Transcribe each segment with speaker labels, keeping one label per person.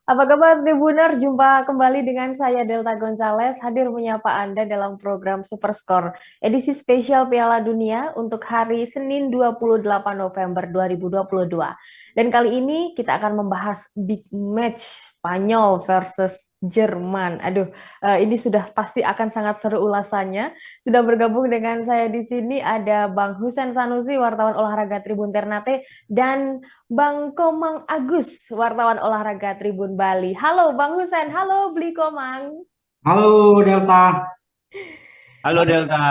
Speaker 1: Apa kabar Tribuner? Jumpa kembali dengan saya Delta Gonzales hadir menyapa Anda dalam program Superscore edisi spesial Piala Dunia untuk hari Senin 28 November 2022. Dan kali ini kita akan membahas big match Spanyol versus Jerman. Aduh, ini sudah pasti akan sangat seru ulasannya. Sudah bergabung dengan saya di sini ada Bang Husen Sanusi, wartawan olahraga Tribun Ternate, dan Bang Komang Agus, wartawan olahraga Tribun Bali. Halo Bang Husen, halo Bli Komang.
Speaker 2: Halo Delta,
Speaker 1: Ya,
Speaker 2: halo Delta.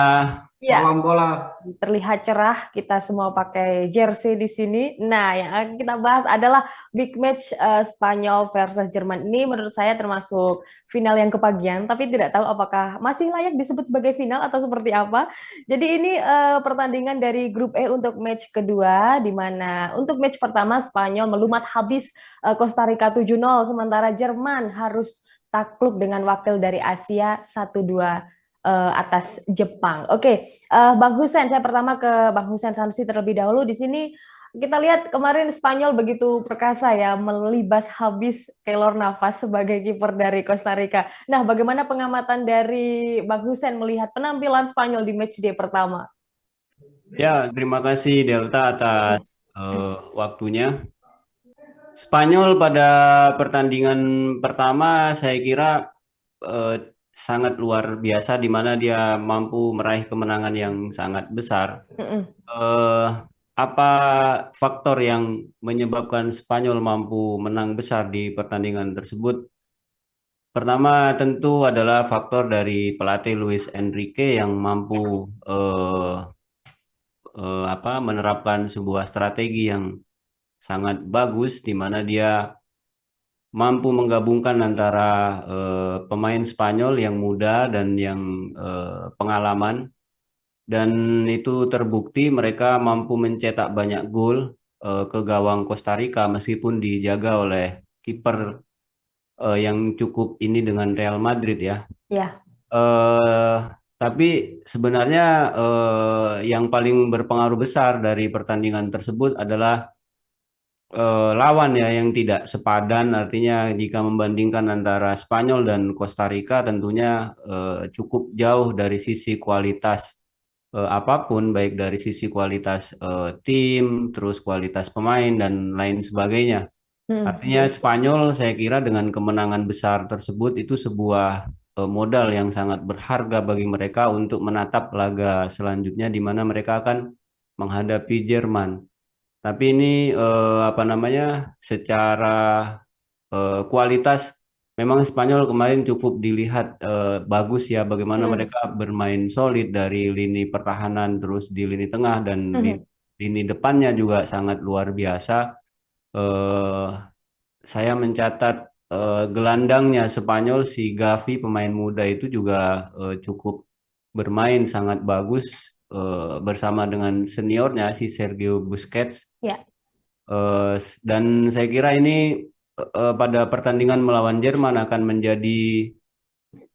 Speaker 1: ya,
Speaker 2: Salam bola.
Speaker 1: terlihat cerah kita semua pakai jersey di sini. Nah, yang akan kita bahas adalah big match Spanyol versus Jerman. Ini menurut saya termasuk final yang kepagian, tapi tidak tahu apakah masih layak disebut sebagai final atau seperti apa. Jadi ini pertandingan dari grup E untuk match kedua, di mana untuk match pertama Spanyol melumat habis Costa Rica 7-0, sementara Jerman harus takluk dengan wakil dari Asia 1-2 atas Jepang. Oke, Bang Husen, saya pertama ke Bang Husen Samsi terlebih dahulu. Di sini kita lihat kemarin Spanyol begitu perkasa ya, melibas habis Keylor Navas sebagai kiper dari Costa Rica. Nah, bagaimana pengamatan dari Bang Husen melihat penampilan Spanyol di matchday pertama?
Speaker 2: Ya, terima kasih Delta atas waktunya. Spanyol pada pertandingan pertama saya kira eh, sangat luar biasa di mana dia mampu meraih kemenangan yang sangat besar.
Speaker 1: Mm-mm.
Speaker 2: Eh, apa faktor yang menyebabkan Spanyol mampu menang besar di pertandingan tersebut? Pertama tentu adalah faktor dari pelatih Luis Enrique yang mampu eh, menerapkan sebuah strategi yang sangat bagus di mana dia mampu menggabungkan antara pemain Spanyol yang muda dan yang pengalaman, dan itu terbukti mereka mampu mencetak banyak gol ke gawang Costa Rica meskipun dijaga oleh kiper yang cukup ini dengan Real Madrid ya.
Speaker 1: Ya.
Speaker 2: eh tapi sebenarnya yang paling berpengaruh besar dari pertandingan tersebut adalah lawan ya yang tidak sepadan. Artinya jika membandingkan antara Spanyol dan Costa Rica tentunya cukup jauh dari sisi kualitas apapun, baik dari sisi kualitas tim, terus kualitas pemain dan lain sebagainya. Artinya Spanyol saya kira dengan kemenangan besar tersebut itu sebuah modal yang sangat berharga bagi mereka untuk menatap laga selanjutnya di mana mereka akan menghadapi Jerman. Tapi ini apa namanya secara kualitas memang Spanyol kemarin cukup dilihat bagus ya bagaimana
Speaker 1: Mm-mm.
Speaker 2: mereka bermain solid dari lini pertahanan terus di lini tengah dan di lini depannya juga sangat luar biasa. Eh, saya mencatat gelandangnya Spanyol si Gavi pemain muda itu juga cukup bermain sangat bagus bersama dengan seniornya si Sergio Busquets.
Speaker 1: Ya.
Speaker 2: Dan saya kira ini pada pertandingan melawan Jerman akan menjadi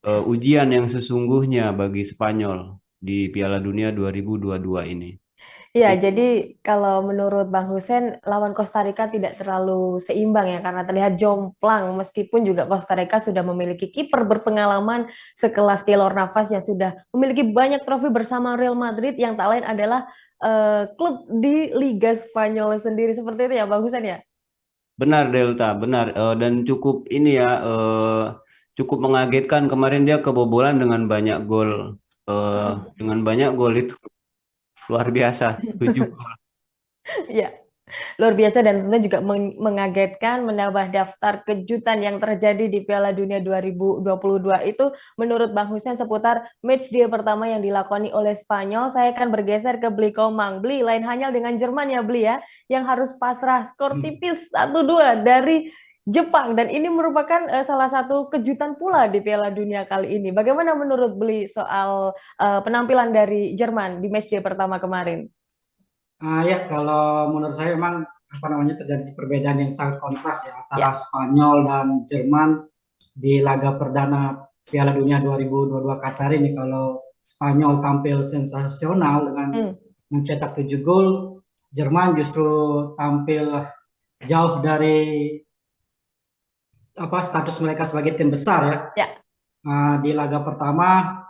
Speaker 2: ujian yang sesungguhnya bagi Spanyol di Piala Dunia 2022 ini.
Speaker 1: Ya, jadi kalau menurut Bang Husen, lawan Costa Rica tidak terlalu seimbang ya, karena terlihat jomplang, meskipun juga Costa Rica sudah memiliki kiper berpengalaman sekelas Keylor Navas yang sudah memiliki banyak trofi bersama Real Madrid, yang tak lain adalah klub di Liga Spanyol sendiri. Seperti itu ya, Bang Husen ya?
Speaker 2: Benar Delta, benar. Dan cukup ini ya, cukup mengagetkan kemarin dia kebobolan dengan banyak gol itu luar biasa. 7 gol.
Speaker 1: Ya. Luar biasa dan tentunya juga mengagetkan menambah daftar kejutan yang terjadi di Piala Dunia 2022 itu menurut Bang Hussein seputar match day pertama yang dilakoni oleh Spanyol. Saya akan bergeser ke Bli Komang. Bli, lain halnya dengan Jerman ya Bli ya, yang harus pasrah skor tipis 1-2 dari Jepang dan ini merupakan salah satu kejutan pula di Piala Dunia kali ini. Bagaimana menurut Bli soal penampilan dari Jerman di match day pertama kemarin?
Speaker 2: Ya, kalau menurut saya memang apa namanya terjadi perbedaan yang sangat kontras ya antara
Speaker 1: Ya.
Speaker 2: Spanyol dan Jerman di laga perdana Piala Dunia 2022 Qatar ini. Kalau Spanyol tampil sensasional dengan
Speaker 1: Hmm.
Speaker 2: mencetak 7 gol, Jerman justru tampil jauh dari
Speaker 3: status mereka sebagai tim besar ya.
Speaker 1: Ya.
Speaker 3: Di laga pertama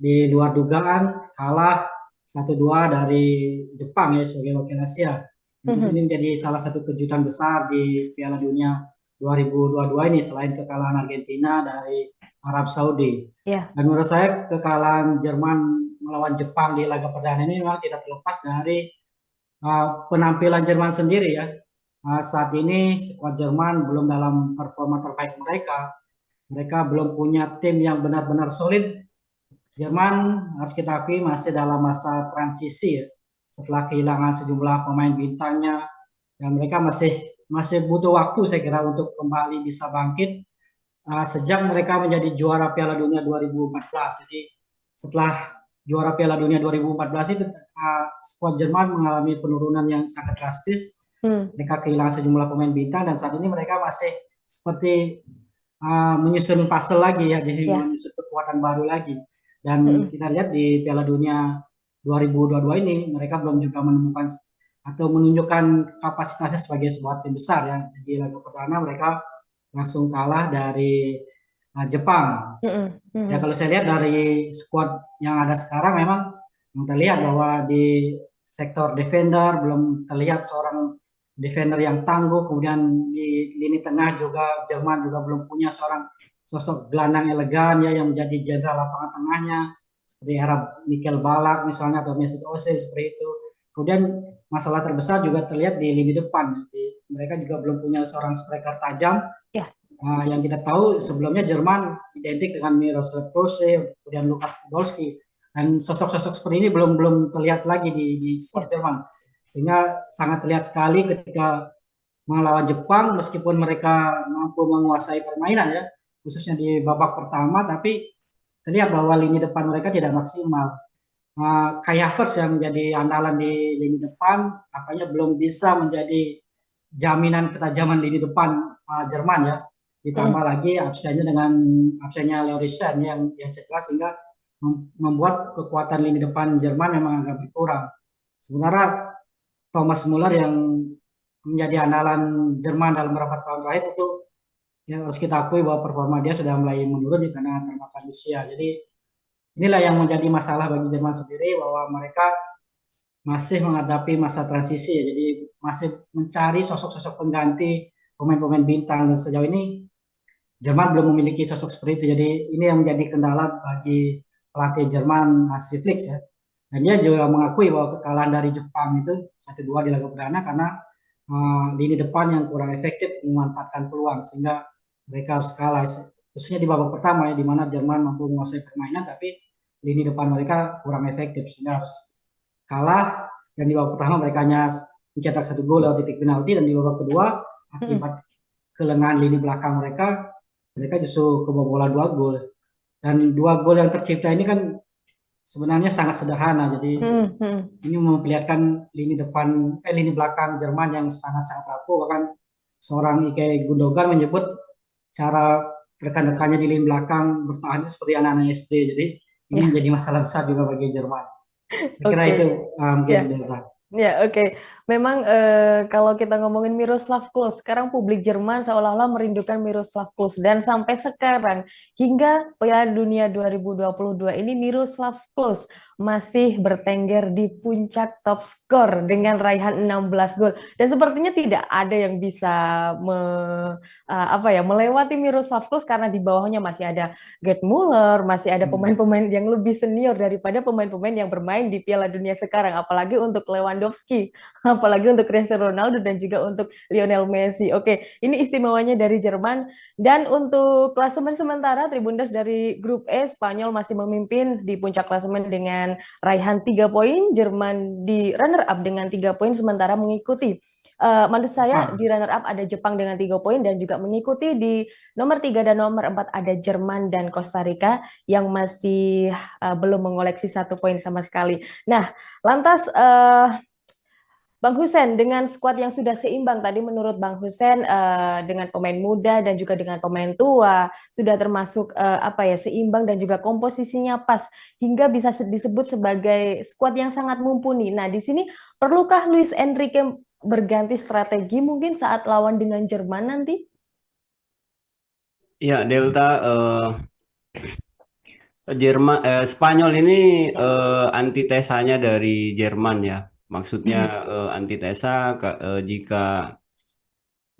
Speaker 3: di luar dugaan kalah 1-2 dari Jepang ya sebagai wakil Asia. Ini menjadi salah satu kejutan besar di Piala Dunia 2022 ini selain kekalahan Argentina dari Arab Saudi.
Speaker 1: Ya.
Speaker 3: Dan menurut saya kekalahan Jerman melawan Jepang di laga perdana ini memang tidak terlepas dari penampilan Jerman sendiri ya. Saat ini skuad Jerman belum dalam performa terbaik mereka. Mereka belum punya tim yang benar-benar solid. Jerman harus kita akui masih dalam masa transisi ya. Setelah kehilangan sejumlah pemain bintangnya, dan mereka masih butuh waktu saya kira untuk kembali bisa bangkit sejak mereka menjadi juara Piala Dunia 2014. Jadi setelah juara Piala Dunia 2014 itu skuad Jerman mengalami penurunan yang sangat drastis. Mereka kehilangan sejumlah pemain bintang dan saat ini mereka masih seperti menyusun puzzle lagi ya, jadi menyusun kekuatan baru lagi. Dan kita lihat di Piala Dunia 2022 ini mereka belum juga menemukan atau menunjukkan kapasitasnya sebagai sebuah tim besar ya. Di laga perdana mereka langsung kalah dari Jepang. Ya kalau saya lihat dari skuad yang ada sekarang memang terlihat bahwa di sektor defender belum terlihat seorang defender yang tangguh. Kemudian di lini tengah juga Jerman juga belum punya seorang sosok gelandang elegan ya yang menjadi jenderal lapangan tengahnya seperti era Mikel Ballack misalnya atau Mesut Ozil seperti itu. Kemudian masalah terbesar juga terlihat di lini depan. Jadi, mereka juga belum punya seorang striker tajam. Yang kita tahu sebelumnya Jerman identik dengan Miroslav Klose, kemudian Lukas Podolski, dan sosok-sosok seperti ini belum terlihat lagi di skuad Jerman. Sehingga sangat terlihat sekali ketika melawan Jepang meskipun mereka mampu menguasai permainan ya, khususnya di babak pertama, tapi terlihat bahwa lini depan mereka tidak maksimal. Kai Havertz yang menjadi andalan di lini depan, apanya belum bisa menjadi jaminan ketajaman lini depan Jerman ya. Ditambah lagi absennya Leroy Sane yang cedera sehingga membuat kekuatan lini depan Jerman memang agak berkurang. Sementara Thomas Muller yang menjadi andalan Jerman dalam beberapa tahun terakhir itu ya harus kita akui bahwa performa dia sudah mulai menurun karena termakan usia. Jadi inilah yang menjadi masalah bagi Jerman sendiri bahwa mereka masih menghadapi masa transisi ya. Jadi masih mencari sosok-sosok pengganti pemain-pemain bintang dan sejauh ini Jerman belum memiliki sosok seperti itu. Jadi ini yang menjadi kendala bagi pelatih Jerman Hansi Flick ya. Dan dia juga mengakui bahwa kekalahan dari Jepang itu 1-2 di laga perdana karena lini depan yang kurang efektif memanfaatkan peluang sehingga mereka harus kalah khususnya di babak pertama ya, di mana Jerman mampu menguasai permainan tapi lini depan mereka kurang efektif sehingga harus kalah. Dan di babak pertama mereka hanya mencetak 1 gol lewat titik penalti, dan di babak kedua akibat kelengahan lini belakang mereka justru kebobolan 2 gol. Dan 2 gol yang tercipta ini kan sebenarnya sangat sederhana. Jadi ini memperlihatkan lini belakang Jerman yang sangat-sangat rapuh. Bahkan seorang Ilkay Gundogan menyebut cara rekan-rekannya di lini belakang bertahan seperti anak-anak SD. Jadi ini menjadi masalah besar juga bagi Jerman. Saya kira itu mungkin
Speaker 1: Ya, oke. Memang kalau kita ngomongin Miroslav Klose, sekarang publik Jerman seolah-olah merindukan Miroslav Klose. Dan sampai sekarang, hingga Piala Dunia 2022 ini, Miroslav Klose masih bertengger di puncak top skor dengan raihan 16 gol. Dan sepertinya tidak ada yang bisa melewati Miroslav Klose karena di bawahnya masih ada Gerd Müller, masih ada pemain-pemain yang lebih senior daripada pemain-pemain yang bermain di Piala Dunia sekarang. Apalagi untuk Lewandowski, apalagi untuk Cristiano Ronaldo dan juga untuk Lionel Messi. Oke, ini istimewanya dari Jerman. Dan untuk klasemen sementara, Tribundas dari grup E, Spanyol masih memimpin di puncak klasemen dengan raihan 3 poin, Jerman di runner up dengan 3 poin, sementara mengikuti menurut saya di runner up ada Jepang dengan 3 poin, dan juga mengikuti di nomor 3 dan nomor 4 ada Jerman dan Costa Rica yang masih belum mengoleksi 1 poin sama sekali. Nah, lantas Bang Hussein, dengan skuad yang sudah seimbang tadi menurut Bang Hussein dengan pemain muda dan juga dengan pemain tua sudah termasuk seimbang dan juga komposisinya pas hingga bisa disebut sebagai skuad yang sangat mumpuni. Nah, di sini perlukah Luis Enrique berganti strategi mungkin saat lawan dengan Jerman nanti?
Speaker 2: Ya, Delta Spanyol ini antitesanya dari Jerman ya. Maksudnya antitesa jika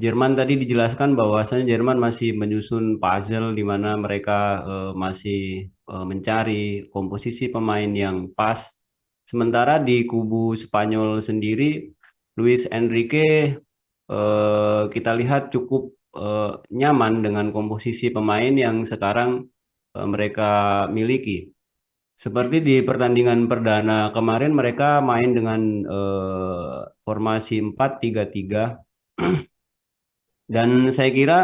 Speaker 2: Jerman tadi dijelaskan bahwasanya Jerman masih menyusun puzzle di mana mereka masih mencari komposisi pemain yang pas. Sementara di kubu Spanyol sendiri, Luis Enrique kita lihat cukup nyaman dengan komposisi pemain yang sekarang mereka miliki. Seperti di pertandingan perdana kemarin mereka main dengan formasi 4-3-3 dan saya kira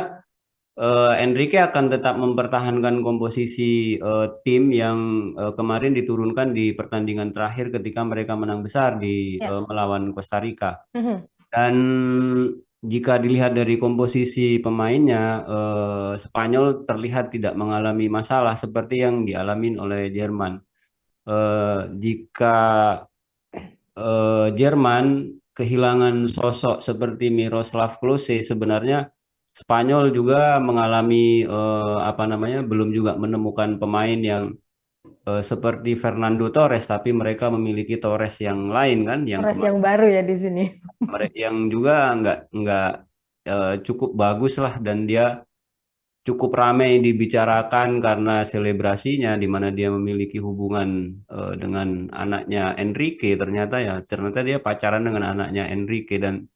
Speaker 2: Enrique akan tetap mempertahankan komposisi tim yang kemarin diturunkan di pertandingan terakhir ketika mereka menang besar di
Speaker 1: Ya.
Speaker 2: melawan Costa Rica.
Speaker 1: Mhm.
Speaker 2: Dan jika dilihat dari komposisi pemainnya, Spanyol terlihat tidak mengalami masalah seperti yang dialami oleh Jerman. Jika Jerman kehilangan sosok seperti Miroslav Klose, sebenarnya Spanyol juga mengalami apa namanya belum juga menemukan pemain yang seperti Fernando Torres, tapi mereka memiliki Torres yang lain kan, yang
Speaker 1: Torres yang baru ya di sini.
Speaker 2: yang juga nggak cukup bagus lah dan dia cukup ramai dibicarakan karena selebrasinya di mana dia memiliki hubungan dengan anaknya Enrique ternyata dia pacaran dengan anaknya Enrique dan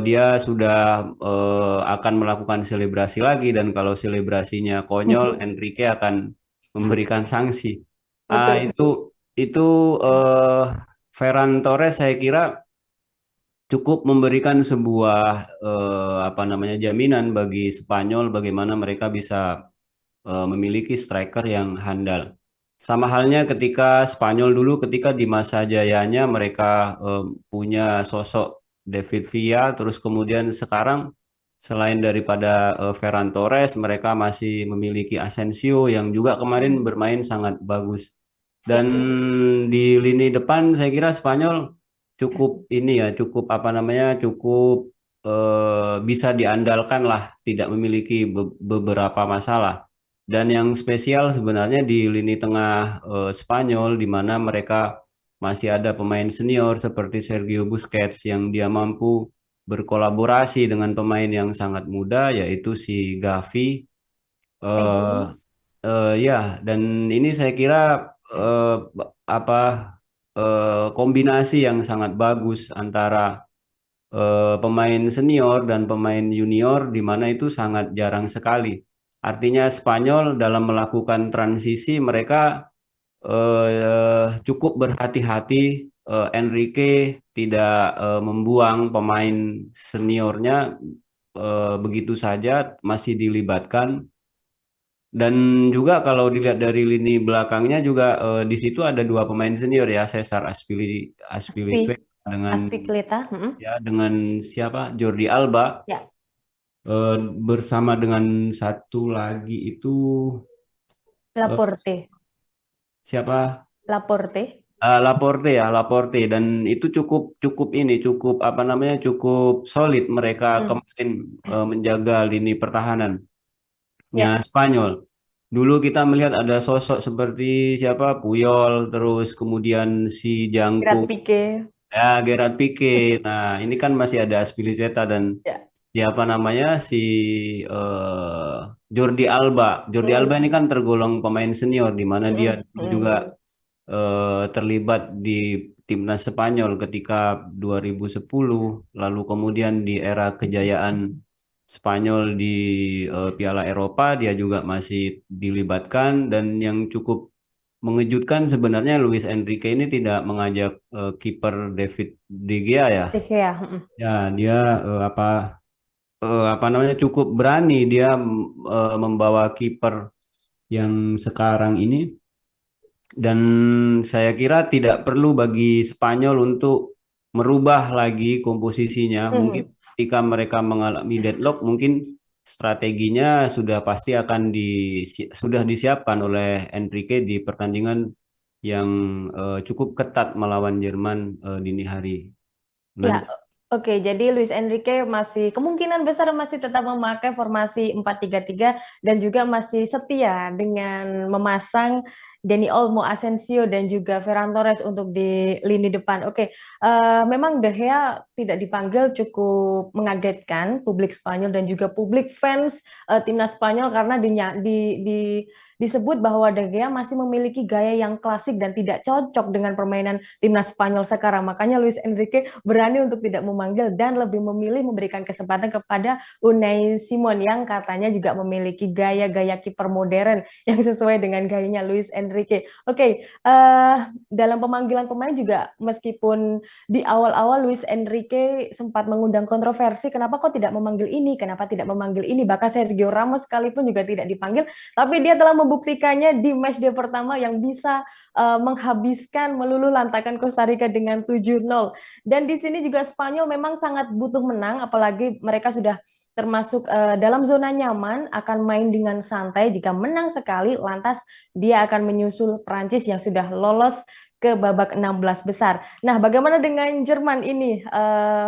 Speaker 2: dia sudah akan melakukan selebrasi lagi dan kalau selebrasinya konyol Enrique akan memberikan sanksi.
Speaker 1: Betul.
Speaker 2: Itu eh, Ferran Torres saya kira cukup memberikan sebuah apa namanya jaminan bagi Spanyol bagaimana mereka bisa memiliki striker yang handal. Sama halnya ketika Spanyol dulu ketika di masa jayanya mereka punya sosok David Villa terus kemudian sekarang selain daripada Ferran Torres mereka masih memiliki Asensio yang juga kemarin bermain sangat bagus. Dan di lini depan saya kira Spanyol cukup ini ya, cukup apa namanya, cukup bisa diandalkan lah, tidak memiliki beberapa masalah. Dan yang spesial sebenarnya di lini tengah Spanyol, di mana mereka masih ada pemain senior seperti Sergio Busquets yang dia mampu berkolaborasi dengan pemain yang sangat muda, yaitu si Gavi. Eh, ya, dan ini saya kira apa kombinasi yang sangat bagus antara pemain senior dan pemain junior, di mana itu sangat jarang sekali. Artinya Spanyol dalam melakukan transisi mereka cukup berhati-hati. Enrique tidak membuang pemain seniornya begitu saja, masih dilibatkan. Dan juga kalau dilihat dari lini belakangnya juga di situ ada dua pemain senior ya, Cesar Azpilicueta dengan
Speaker 1: Azpilicueta.
Speaker 2: ya dengan siapa Jordi Alba
Speaker 1: Ya.
Speaker 2: eh, bersama dengan satu lagi itu
Speaker 1: Laporte.
Speaker 2: siapa
Speaker 1: Laporte.
Speaker 2: Laporte ya Laporte dan itu cukup cukup ini cukup apa namanya cukup solid mereka kemarin menjaga lini pertahanannya
Speaker 1: Ya.
Speaker 2: Spanyol. Dulu kita melihat ada sosok seperti siapa Puyol terus kemudian si
Speaker 1: Gerard
Speaker 2: Jangkung
Speaker 1: Pique.
Speaker 2: ya Gerard Pique. Nah, ini kan masih ada Azpilicueta dan
Speaker 1: Ya.
Speaker 2: siapa namanya si Jordi Alba. Jordi Alba ini kan tergolong pemain senior di mana dia dulu juga terlibat di timnas Spanyol ketika 2010 lalu kemudian di era kejayaan Spanyol di Piala Eropa dia juga masih dilibatkan dan yang cukup mengejutkan sebenarnya Luis Enrique ini tidak mengajak kiper David De Gea ya.
Speaker 1: Pique ya.
Speaker 2: Ya, dia apa namanya cukup berani dia membawa kiper yang sekarang ini dan saya kira tidak perlu bagi Spanyol untuk merubah lagi komposisinya. Mungkin ketika mereka mengalami deadlock, mungkin strateginya sudah pasti akan sudah disiapkan oleh Enrique di pertandingan yang cukup ketat melawan Jerman dini hari
Speaker 1: Ya,
Speaker 2: nanti.
Speaker 1: Oke, jadi Luis Enrique masih kemungkinan besar masih tetap memakai formasi 4-3-3 dan juga masih setia dengan memasang Dani Olmo, Asensio dan juga Ferran Torres untuk di lini depan. Oke, memang De Gea tidak dipanggil cukup mengagetkan publik Spanyol dan juga publik fans timnas Spanyol karena disebut bahwa De Gea masih memiliki gaya yang klasik dan tidak cocok dengan permainan timnas Spanyol sekarang. Makanya Luis Enrique berani untuk tidak memanggil dan lebih memilih memberikan kesempatan kepada Unai Simon yang katanya juga memiliki gaya-gaya kiper modern yang sesuai dengan gayanya Luis Enrique. Oke, dalam pemanggilan pemain juga meskipun di awal-awal Luis Enrique sempat mengundang kontroversi, kenapa kok tidak memanggil ini, kenapa tidak memanggil ini, bahkan Sergio Ramos sekalipun juga tidak dipanggil, tapi dia telah membuktikannya di matchday pertama yang bisa menghabiskan meluluh lantakan Costa Rica dengan 7-0. Dan di sini juga Spanyol memang sangat butuh menang, apalagi mereka sudah termasuk dalam zona nyaman, akan main dengan santai. Jika menang sekali, lantas dia akan menyusul Prancis yang sudah lolos ke babak 16 besar. Nah, bagaimana dengan Jerman ini,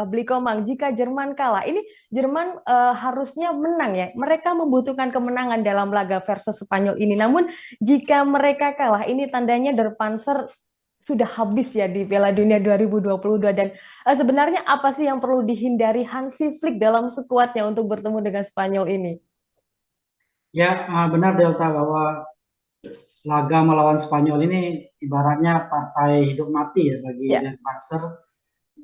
Speaker 1: Bli Komang? Jika Jerman kalah, ini Jerman harusnya menang ya. Mereka membutuhkan kemenangan dalam laga versus Spanyol ini. Namun jika mereka kalah, ini tandanya Der Panzer sudah habis ya di Piala Dunia 2022. Dan sebenarnya apa sih yang perlu dihindari Hansi Flick dalam skuadnya untuk bertemu dengan Spanyol ini?
Speaker 3: Ya, benar Delta bahwa laga melawan Spanyol ini ibaratnya partai hidup mati ya bagi
Speaker 1: Ya.
Speaker 3: Den Panzer,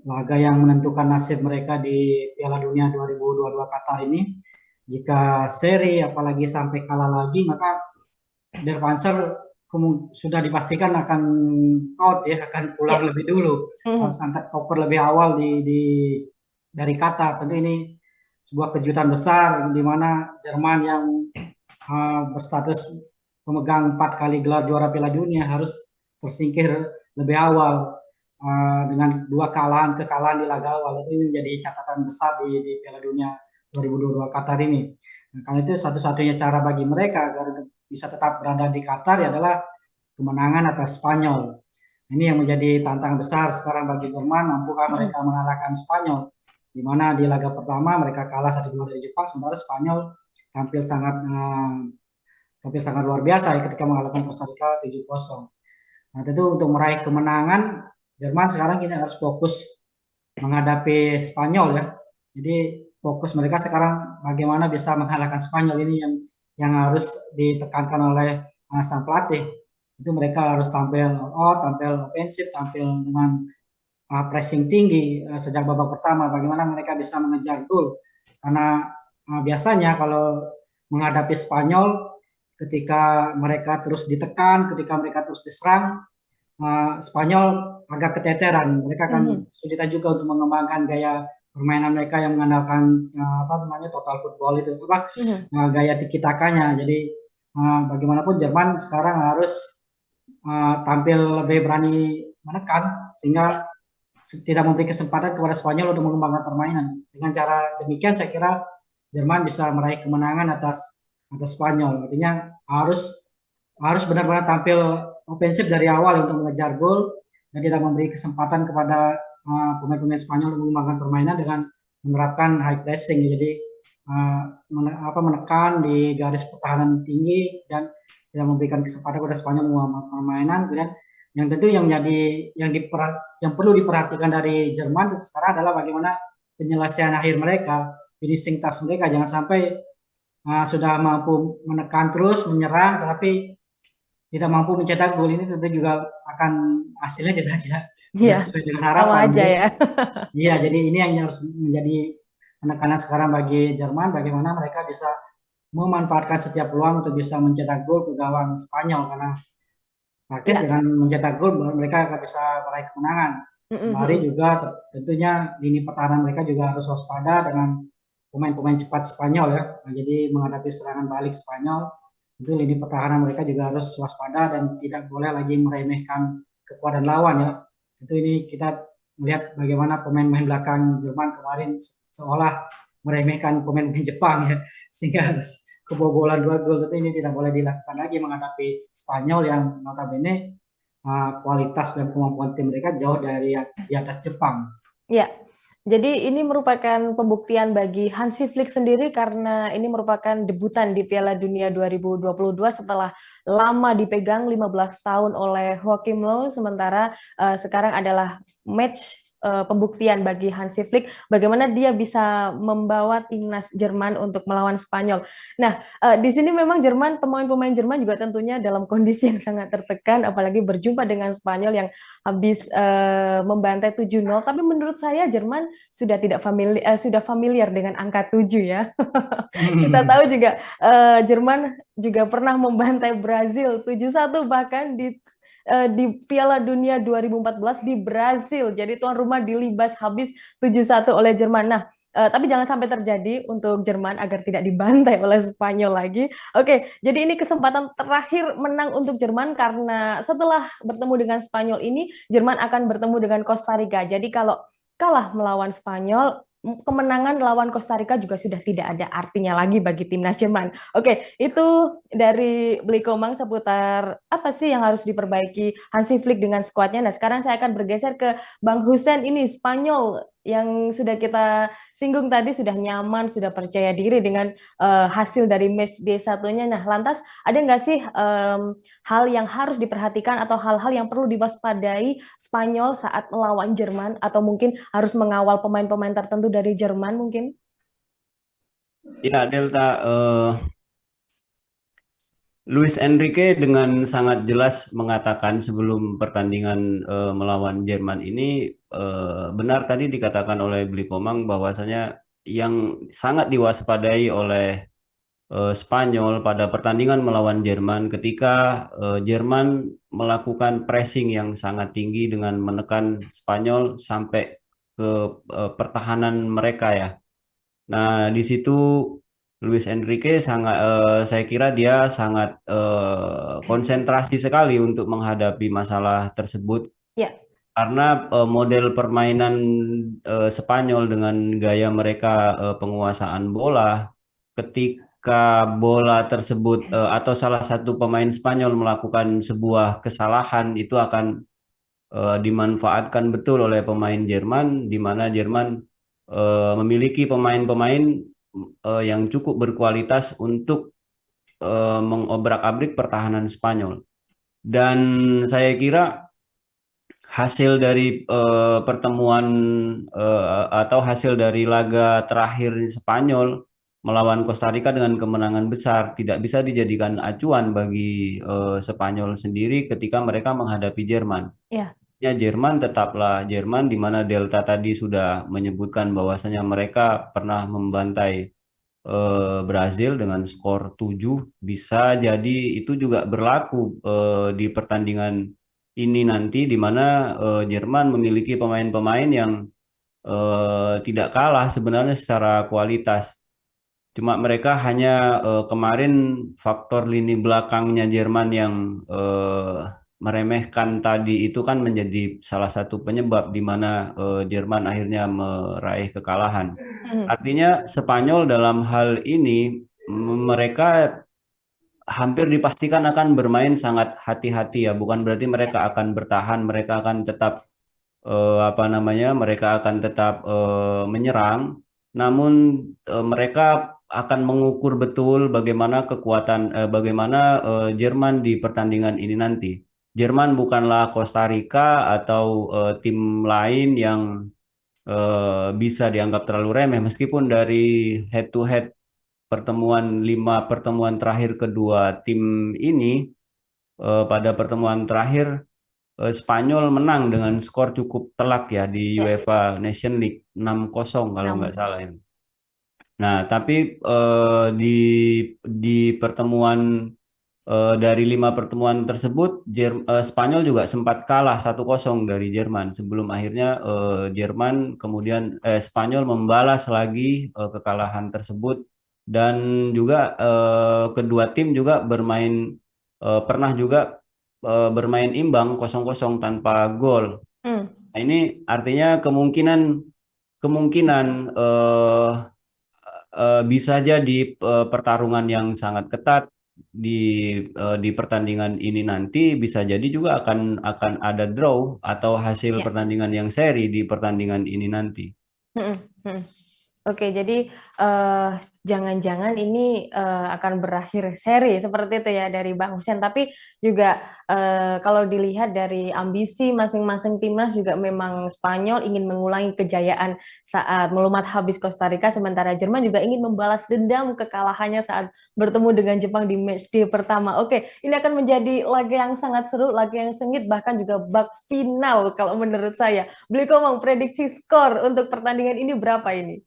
Speaker 3: laga yang menentukan nasib mereka di Piala Dunia 2022 Qatar ini. Jika seri apalagi sampai kalah lagi, maka Der Panzer sudah dipastikan akan out ya, akan pulang
Speaker 1: Ya.
Speaker 3: lebih dulu, harus angkat koper lebih awal dari Qatar. Tentu ini sebuah kejutan besar di mana Jerman yang berstatus pemegang 4 kali gelar juara Piala Dunia harus tersingkir lebih awal dengan 2 kekalahan di laga awal. Itu menjadi catatan besar di Piala Dunia 2022 Qatar ini. Nah, karena itu satu-satunya cara bagi mereka agar bisa tetap berada di Qatar adalah kemenangan atas Spanyol. Ini yang menjadi tantangan besar sekarang bagi Jerman, mampukah mereka mengalahkan Spanyol, di mana di laga pertama mereka kalah 1-2 dari Jepang, sementara Spanyol tampil sangat luar biasa ya ketika mengalahkan Costa Rica 7-0. Nah, tentu untuk meraih kemenangan, Jerman sekarang kita harus fokus menghadapi Spanyol ya. Jadi fokus mereka sekarang bagaimana bisa mengalahkan Spanyol ini yang harus ditekankan oleh sang pelatih. Itu mereka harus tampil out, tampil ofensif, tampil dengan pressing tinggi sejak babak pertama. Bagaimana mereka bisa mengejar gol? Karena biasanya kalau menghadapi Spanyol, ketika mereka terus ditekan, ketika mereka terus diserang, Spanyol agak keteteran. Mereka akan kesulitan juga untuk mengembangkan gaya permainan mereka yang mengandalkan total football itu, gaya tiki-takanya. Jadi bagaimanapun Jerman sekarang harus tampil lebih berani menekan sehingga tidak memberi kesempatan kepada Spanyol untuk mengembangkan permainan. Dengan cara demikian saya kira Jerman bisa meraih kemenangan atas Spanyol. Artinya harus benar-benar tampil ofensif dari awal untuk mengejar gol dan tidak memberi kesempatan kepada pemain-pemain Spanyol untuk mengembangkan permainan dengan menerapkan high pressing. Jadi menekan di garis pertahanan tinggi dan tidak memberikan kesempatan kepada Spanyol mengembangkan permainan. Kemudian yang tentu yang perlu diperhatikan dari Jerman itu sekarang adalah bagaimana penyelesaian akhir mereka, finishing touch mereka. Jangan sampai sudah mampu menekan terus, menyerang, tetapi tidak mampu mencetak gol. Ini tentu juga akan hasilnya tidak sesuai dengan harapan.
Speaker 1: Sama aja ya.
Speaker 3: Iya, jadi ini yang harus menjadi penekanan sekarang bagi Jerman, bagaimana mereka bisa memanfaatkan setiap peluang untuk bisa mencetak gol ke gawang Spanyol, karena praktis dengan mencetak gol mereka akan bisa meraih kemenangan. Sembari juga tentunya lini pertahanan mereka juga harus waspada dengan pemain-pemain cepat Spanyol ya. Nah, jadi menghadapi serangan balik Spanyol, itu lini pertahanan mereka juga harus waspada dan tidak boleh lagi meremehkan kekuatan lawan ya. Itu ini kita melihat bagaimana pemain-pemain belakang Jerman kemarin seolah meremehkan pemain-pemain Jepang ya, sehingga kebobolan 2 gol. Itu ini tidak boleh dilakukan lagi menghadapi Spanyol yang notabene kualitas dan kemampuan tim mereka jauh dari di atas Jepang.
Speaker 1: Ya, Jadi ini merupakan pembuktian bagi Hansi Flick sendiri karena ini merupakan debutan di Piala Dunia 2022 setelah lama dipegang 15 tahun oleh Joachim Löw, sementara sekarang adalah match pembuktian bagi Hansi Flick bagaimana dia bisa membawa timnas Jerman untuk melawan Spanyol. Nah, di sini memang pemain-pemain Jerman juga tentunya dalam kondisi yang sangat tertekan, apalagi berjumpa dengan Spanyol yang habis membantai 7-0. Tapi menurut saya Jerman sudah familiar dengan angka 7 ya. Kita tahu juga Jerman juga pernah membantai Brazil 7-1 bahkan di Piala Dunia 2014 di Brazil. Jadi tuan rumah dilibas habis 7-1 oleh Jerman. Nah, tapi jangan sampai terjadi untuk Jerman agar tidak dibantai oleh Spanyol lagi. Oke, jadi ini kesempatan terakhir menang untuk Jerman karena setelah bertemu dengan Spanyol ini Jerman akan bertemu dengan Costa Rica. Jadi kalau kalah melawan Spanyol, kemenangan lawan Costa Rica juga sudah tidak ada artinya lagi bagi timnas Jerman. Oke, itu dari Bli Komang seputar apa sih yang harus diperbaiki Hansi Flick dengan skuadnya. Nah, sekarang saya akan bergeser ke Bang Husen ini, Spanyol yang sudah kita singgung tadi sudah nyaman, sudah percaya diri dengan hasil dari match D1-nya. Nah, lantas ada nggak sih hal yang harus diperhatikan atau hal-hal yang perlu diwaspadai Spanyol saat melawan Jerman atau mungkin harus mengawal pemain-pemain tertentu dari Jerman mungkin?
Speaker 2: Ya, Delta, Luis Enrique dengan sangat jelas mengatakan sebelum pertandingan melawan Jerman ini, benar tadi dikatakan oleh Bli Komang bahwasanya yang sangat diwaspadai oleh Spanyol pada pertandingan melawan Jerman ketika Jerman melakukan pressing yang sangat tinggi dengan menekan Spanyol sampai ke pertahanan mereka ya. Nah, di situ Luis Enrique sangat, saya kira dia sangat konsentrasi sekali untuk menghadapi masalah tersebut
Speaker 1: Ya,
Speaker 2: karena model permainan Spanyol dengan gaya mereka penguasaan bola, ketika bola tersebut atau salah satu pemain Spanyol melakukan sebuah kesalahan itu akan dimanfaatkan betul oleh pemain Jerman, di mana Jerman memiliki pemain-pemain yang cukup berkualitas untuk mengobrak-abrik pertahanan Spanyol. Dan saya kira hasil dari pertemuan atau hasil dari laga terakhir Spanyol melawan Costa Rica dengan kemenangan besar tidak bisa dijadikan acuan bagi Spanyol sendiri ketika mereka menghadapi Jerman.
Speaker 1: ya,
Speaker 2: Ya, Jerman tetaplah Jerman, di mana Delta tadi sudah menyebutkan bahwasanya mereka pernah membantai Brazil dengan skor 7. Bisa jadi itu juga berlaku di pertandingan ini nanti, di mana Jerman memiliki pemain-pemain yang tidak kalah sebenarnya secara kualitas. Cuma mereka hanya kemarin faktor lini belakangnya Jerman yang meremehkan tadi itu kan menjadi salah satu penyebab di mana Jerman akhirnya meraih kekalahan. Artinya Spanyol dalam hal ini mereka hampir dipastikan akan bermain sangat hati-hati ya. Bukan berarti mereka akan bertahan, mereka akan tetap apa namanya? Mereka akan tetap menyerang. Namun mereka akan mengukur betul bagaimana bagaimana Jerman di pertandingan ini nanti. Jerman bukanlah Costa Rica atau tim lain yang bisa dianggap terlalu remeh meskipun dari head to head 5 pertemuan terakhir kedua tim ini pada pertemuan terakhir Spanyol menang dengan skor cukup telak ya di
Speaker 1: ya,
Speaker 2: UEFA Nation League 6-0 kalau nggak
Speaker 1: 6.
Speaker 2: salah ini. Nah, tapi di pertemuan dari 5 pertemuan tersebut Spanyol juga sempat kalah 1-0 dari Jerman sebelum akhirnya Spanyol membalas lagi kekalahan tersebut dan juga kedua tim juga pernah juga bermain imbang 0-0 tanpa gol.
Speaker 1: Hmm.
Speaker 2: Nah, ini artinya kemungkinan kemungkinan bisa jadi pertarungan yang sangat ketat di pertandingan ini nanti bisa jadi juga akan ada draw atau hasil
Speaker 1: Ya.
Speaker 2: pertandingan yang seri di pertandingan ini nanti.
Speaker 1: Mm-mm, mm. Oke, jadi jangan-jangan ini akan berakhir seri seperti itu ya dari Bang Hussein. Tapi juga kalau dilihat dari ambisi masing-masing timnas juga memang Spanyol ingin mengulangi kejayaan saat melumat habis Costa Rica, sementara Jerman juga ingin membalas dendam kekalahannya saat bertemu dengan Jepang di matchday pertama. Oke, ini akan menjadi laga yang sangat seru, laga yang sengit, bahkan juga bak final kalau menurut saya. Beli Komang, prediksi skor untuk pertandingan ini berapa ini?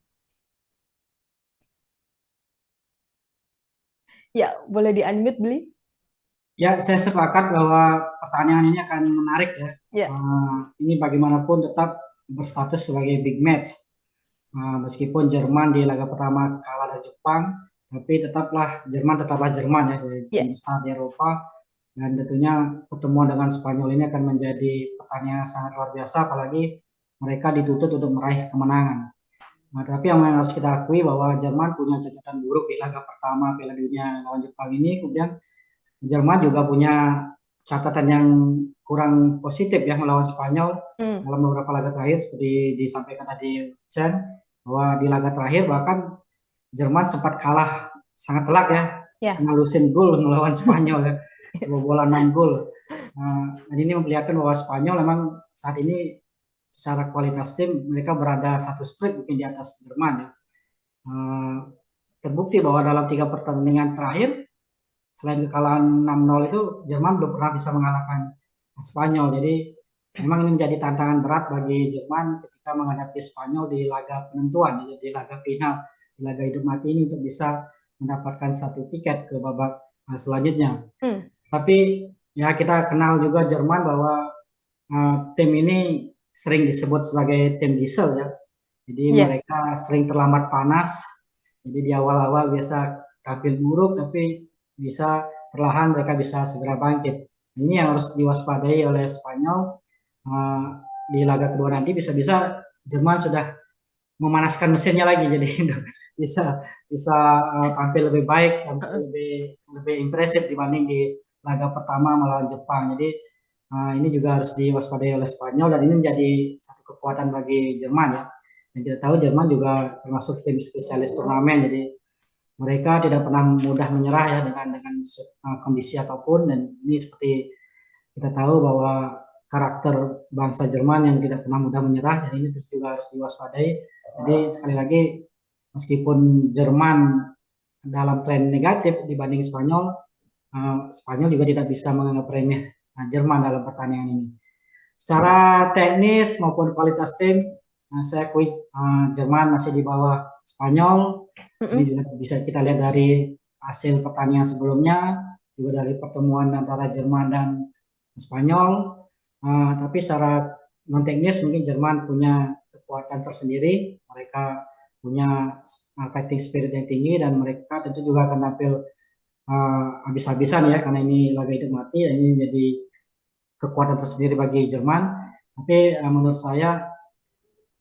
Speaker 1: Ya, boleh di-unmute, Beli?
Speaker 3: Ya, saya sepakat bahwa pertandingan ini akan menarik ya.
Speaker 1: Ya,
Speaker 3: Ini bagaimanapun tetap berstatus sebagai big match. Meskipun Jerman di laga pertama kalah dari Jepang, tapi tetaplah Jerman ya, dari
Speaker 1: ya.
Speaker 3: tim besar di Eropa. Dan tentunya pertemuan dengan Spanyol ini akan menjadi pertandingan yang sangat luar biasa, apalagi mereka dituntut untuk meraih kemenangan. Nah, tapi yang harus kita akui bahwa Jerman punya catatan buruk di laga pertama Piala Dunia lawan Jepang ini. Kemudian Jerman juga punya catatan yang kurang positif ya melawan Spanyol dalam beberapa laga terakhir, seperti disampaikan tadi Chen, bahwa di laga terakhir bahkan Jerman sempat kalah sangat telak ya,
Speaker 1: Ya.
Speaker 3: setengah lusin gol melawan Spanyol ya, kebobolan 6 gol. Dan ini memperlihatkan bahwa Spanyol memang saat ini secara kualitas tim mereka berada satu strip mungkin di atas Jerman ya. Terbukti bahwa dalam 3 pertandingan terakhir selain kekalahan 6-0 itu Jerman belum pernah bisa mengalahkan Spanyol. Jadi memang ini menjadi tantangan berat bagi Jerman ketika menghadapi Spanyol di laga penentuan, di laga final, di laga hidup mati ini untuk bisa mendapatkan satu tiket ke babak selanjutnya. Tapi ya kita kenal juga Jerman bahwa tim ini sering disebut sebagai tim diesel ya. Jadi mereka sering terlambat panas. Jadi di awal-awal biasa tampil buruk, tapi bisa perlahan mereka bisa segera bangkit. Ini yang harus diwaspadai oleh Spanyol. Di laga kedua nanti bisa-bisa Jerman sudah memanaskan mesinnya lagi, jadi bisa tampil lebih baik, lebih impresif dibanding di laga pertama melawan Jepang. Jadi ini juga harus diwaspadai oleh Spanyol, dan ini menjadi satu kekuatan bagi Jerman ya. Dan kita tahu Jerman juga termasuk tim spesialis turnamen, jadi mereka tidak pernah mudah menyerah ya dengan kondisi apapun. Dan ini seperti kita tahu bahwa karakter bangsa Jerman yang tidak pernah mudah menyerah, dan ini juga harus diwaspadai. Jadi sekali lagi, meskipun Jerman dalam tren negatif dibanding Spanyol, Spanyol juga tidak bisa menganggap remeh Jerman dalam pertandingan ini. Secara teknis maupun kualitas tim, saya akui Jerman masih di bawah Spanyol. Ini juga bisa kita lihat dari hasil pertandingan sebelumnya, juga dari pertemuan antara Jerman dan Spanyol. Tapi secara non teknis mungkin Jerman punya kekuatan tersendiri. Mereka punya fighting spirit yang tinggi, dan mereka tentu juga akan tampil habis-habisan ya, karena ini laga hidup mati. Dan ini menjadi kekuatan tersendiri bagi Jerman. Tapi menurut saya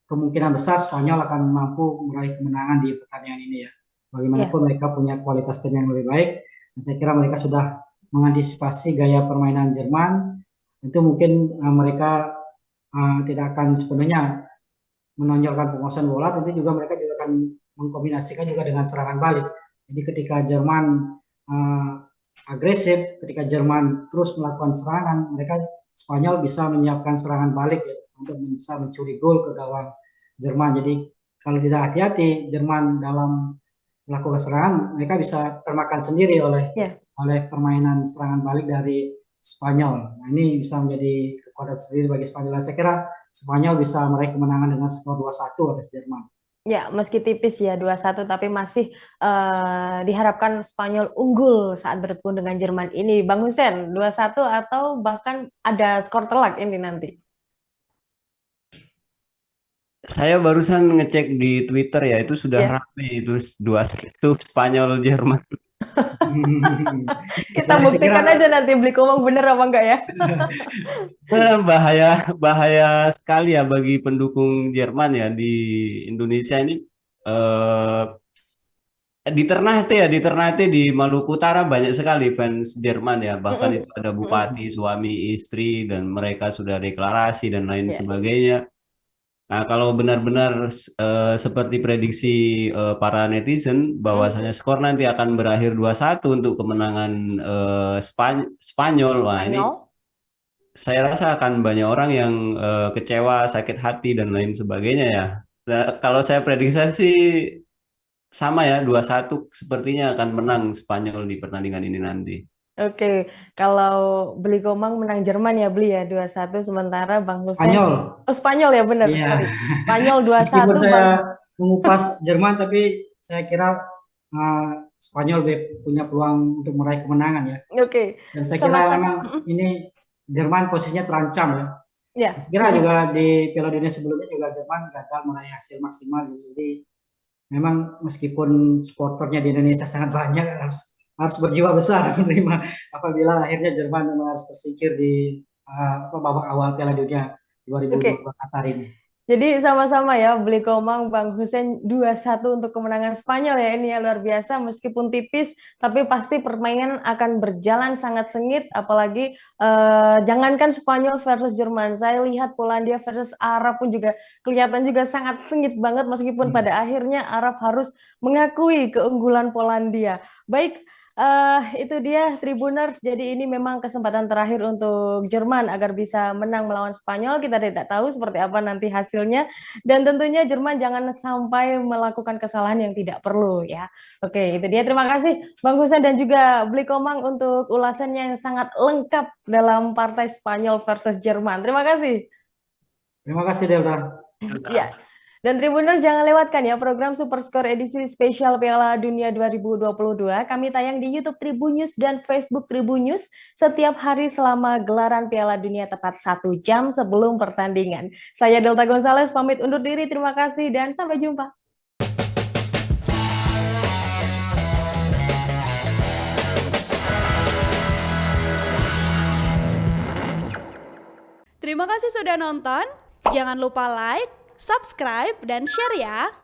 Speaker 3: kemungkinan besar Spanyol akan mampu meraih kemenangan di pertandingan ini ya. Bagaimanapun mereka punya kualitas tim yang lebih baik, dan saya kira mereka sudah mengantisipasi gaya permainan Jerman. Itu mungkin mereka tidak akan sepenuhnya menonjolkan penguasaan bola, tentu juga mereka juga akan mengkombinasikan juga dengan serangan balik. Jadi ketika Jerman agresif, ketika Jerman terus melakukan serangan, Spanyol bisa menyiapkan serangan balik ya, untuk bisa mencuri gol ke gawang Jerman. Jadi kalau tidak hati-hati Jerman dalam melakukan serangan, mereka bisa termakan sendiri oleh permainan serangan balik dari Spanyol. Nah, ini bisa menjadi kekuatan sendiri bagi Spanyol. Saya kira Spanyol bisa meraih kemenangan dengan skor 2-1 atas Jerman.
Speaker 1: Ya, meski tipis ya 2-1, tapi masih diharapkan Spanyol unggul saat bertemu dengan Jerman ini. Bang Hussein, 2-1 atau bahkan ada skor telak ini nanti?
Speaker 2: Saya barusan ngecek di Twitter ya, itu sudah ramai itu 2-1 Spanyol Jerman.
Speaker 1: Kita buktikan aja nanti Beli Komang bener apa enggak ya.
Speaker 2: Bahaya sekali ya bagi pendukung Jerman ya di Indonesia ini. Di Ternate di Maluku Utara banyak sekali fans Jerman ya, bahkan itu ada bupati, suami istri, dan mereka sudah deklarasi dan lain sebagainya. Nah, kalau benar-benar seperti prediksi para netizen bahwasanya skor nanti akan berakhir 2-1 untuk kemenangan Spanyol. Wah, ini
Speaker 1: Spanyol.
Speaker 2: saya rasa akan banyak orang yang kecewa, sakit hati dan lain sebagainya ya. Nah, kalau saya prediksi sih sama ya, 2-1 sepertinya akan menang Spanyol di pertandingan ini nanti.
Speaker 1: Oke, kalau Beli Komang menang Jerman ya Beli ya 2-1, sementara Bang Husen
Speaker 3: Spanyol.
Speaker 1: Spanyol ya benar,
Speaker 3: Iya.
Speaker 1: sorry. Spanyol
Speaker 3: Meskipun
Speaker 1: 2-1
Speaker 3: saya
Speaker 1: Bang.
Speaker 3: mengupas Jerman, tapi saya kira Spanyol punya peluang untuk meraih kemenangan ya.
Speaker 1: Oke,
Speaker 3: Dan saya kira
Speaker 1: sama-sama.
Speaker 3: memang ini Jerman posisinya terancam ya.
Speaker 1: Ya.
Speaker 3: Saya kira juga di Piala Dunia sebelumnya juga Jerman gagal meraih hasil maksimal. Jadi memang meskipun supporternya di Indonesia sangat banyak, harus berjiwa besar menerima apabila akhirnya Jerman memang harus tersingkir di babak awal Piala Dunia
Speaker 1: Oke.
Speaker 3: 2022 Qatar ini.
Speaker 1: Jadi sama-sama ya Beli Komang Bang Husen 2-1 untuk kemenangan Spanyol ya, ini ya luar biasa meskipun tipis tapi pasti permainan akan berjalan sangat sengit, apalagi jangankan Spanyol versus Jerman, saya lihat Polandia versus Arab pun juga kelihatan juga sangat sengit banget meskipun pada akhirnya Arab harus mengakui keunggulan Polandia. Baik, itu dia Tribuners. Jadi ini memang kesempatan terakhir untuk Jerman agar bisa menang melawan Spanyol. Kita tidak tahu seperti apa nanti hasilnya. Dan tentunya Jerman jangan sampai melakukan kesalahan yang tidak perlu ya. Oke, itu dia. Terima kasih Bang Husen dan juga Bli Komang untuk ulasannya yang sangat lengkap dalam partai Spanyol versus Jerman. Terima kasih.
Speaker 3: Terima kasih Delta.
Speaker 1: Ya. Dan Tribuners jangan lewatkan ya program Superscore edisi spesial Piala Dunia 2022. Kami tayang di YouTube Tribunnews dan Facebook Tribunnews setiap hari selama gelaran Piala Dunia tepat 1 jam sebelum pertandingan. Saya Delta Gonzales pamit undur diri. Terima kasih dan sampai jumpa.
Speaker 4: Terima kasih sudah nonton. Jangan lupa like, subscribe, dan share ya.